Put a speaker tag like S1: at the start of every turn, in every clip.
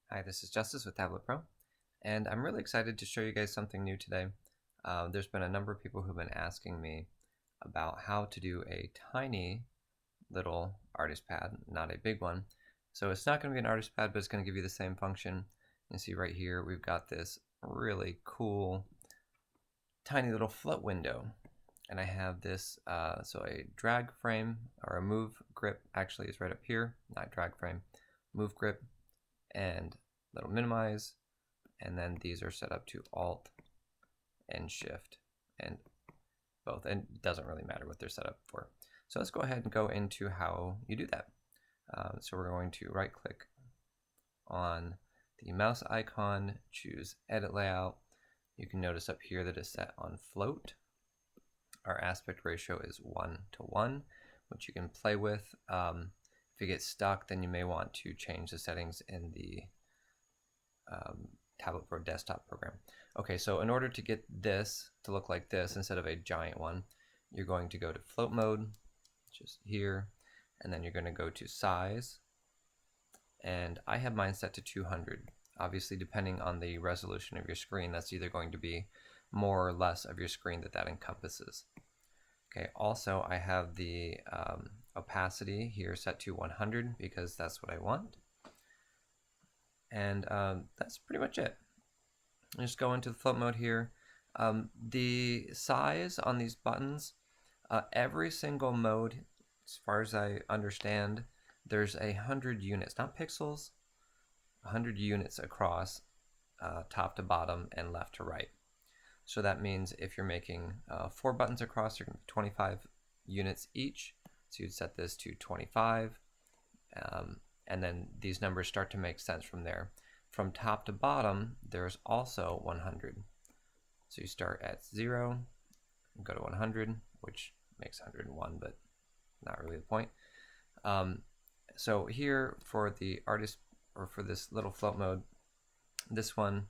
S1: Hi, this is Justice with Tablet Pro, and I'm really excited to show you guys something new today. There's been a number of people who've been asking me about how to do a tiny little artist pad, not a big one. So it's not going to be an artist pad, but it's going to give you the same function. You see right here, we've got this really cool tiny little float window. And I have this, so a drag frame or a move grip actually is right up here, not drag frame, move grip, and little minimize, and then these are set up to Alt and Shift, and both, and it doesn't really matter what they're set up for. So let's go ahead and go into how you do that. So we're going to right click on the mouse icon, choose Edit Layout. You can notice up here that it's set on float. Our aspect ratio is 1:1, which you can play with. If you get stuck, then you may want to change the settings in the Tablet Pro desktop program. Okay, so in order to get this to look like this instead of a giant one, you're going to go to float mode, just here, and then you're going to go to size, and I have mine set to 200. Obviously, depending on the resolution of your screen, that's either going to be more or less of your screen that encompasses. Okay, also I have the opacity here set to 100 because that's what I want. And that's pretty much it. Just go into the float mode here. The size on these buttons, every single mode, as far as I understand, there's 100 units, not pixels, 100 units across top to bottom and left to right. So that means if you're making 4 buttons across, you're going to be 25 units each. So you'd set this to 25, and then these numbers start to make sense from there. From top to bottom, there's also 100. So you start at 0 and go to 100, which makes 101, but not really the point. So here for the artist, or for this little float mode, this one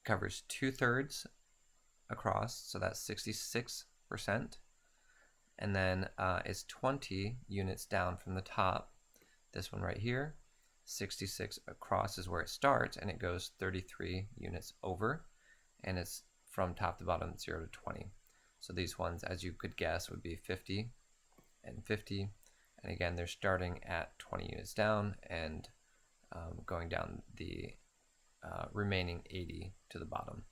S1: covers 2/3 across, so that's 66%, and then it's 20 units down from the top. This one right here, 66 across is where it starts, and it goes 33 units over, and it's from top to bottom 0 to 20. So these ones, as you could guess, would be 50 and 50, and again they're starting at 20 units down and going down the remaining 80 to the bottom.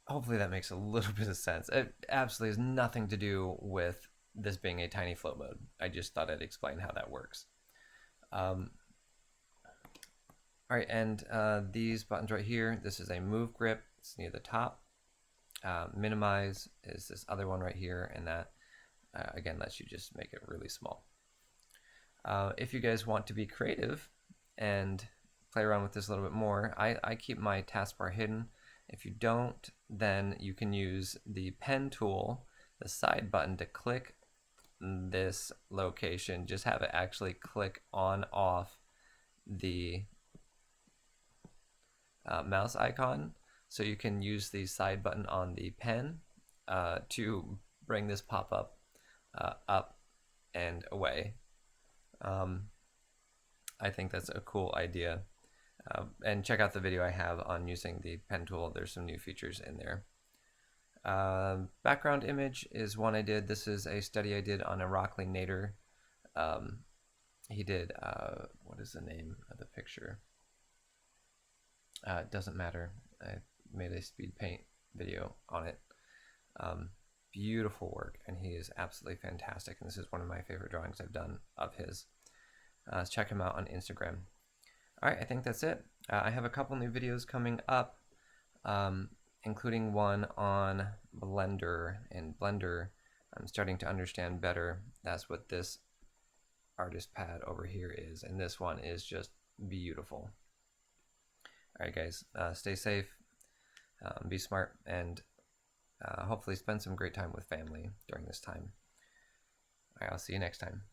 S1: Hopefully that makes a little bit of sense. It absolutely has nothing to do with this being a tiny float mode. I just thought I'd explain how that works. All right, and these buttons right here, this is a move grip. It's near the top. Minimize is this other one right here, and that, again, lets you just make it really small. If you guys want to be creative and play around with this a little bit more, I keep my taskbar hidden. If you don't, then you can use the pen tool, the side button, to click this location. Just have it actually click on off the mouse icon. So you can use the side button on the pen to bring this pop-up up and away. I think that's a cool idea. And check out the video I have on using the pen tool. There's some new features in there. Background image is one I did. This is a study I did on a Rockley Nader. He did, what is the name of the picture? It doesn't matter. I made a speed paint video on it. Beautiful work, and he is absolutely fantastic. And this is one of my favorite drawings I've done of his. Check him out on Instagram. All right, I think that's it. I have a couple new videos coming up, including one on Blender. And Blender, I'm starting to understand better. That's what this artist pad over here is, and this one is just beautiful. All right, guys, stay safe, be smart, and hopefully spend some great time with family during this time. All right, I'll see you next time.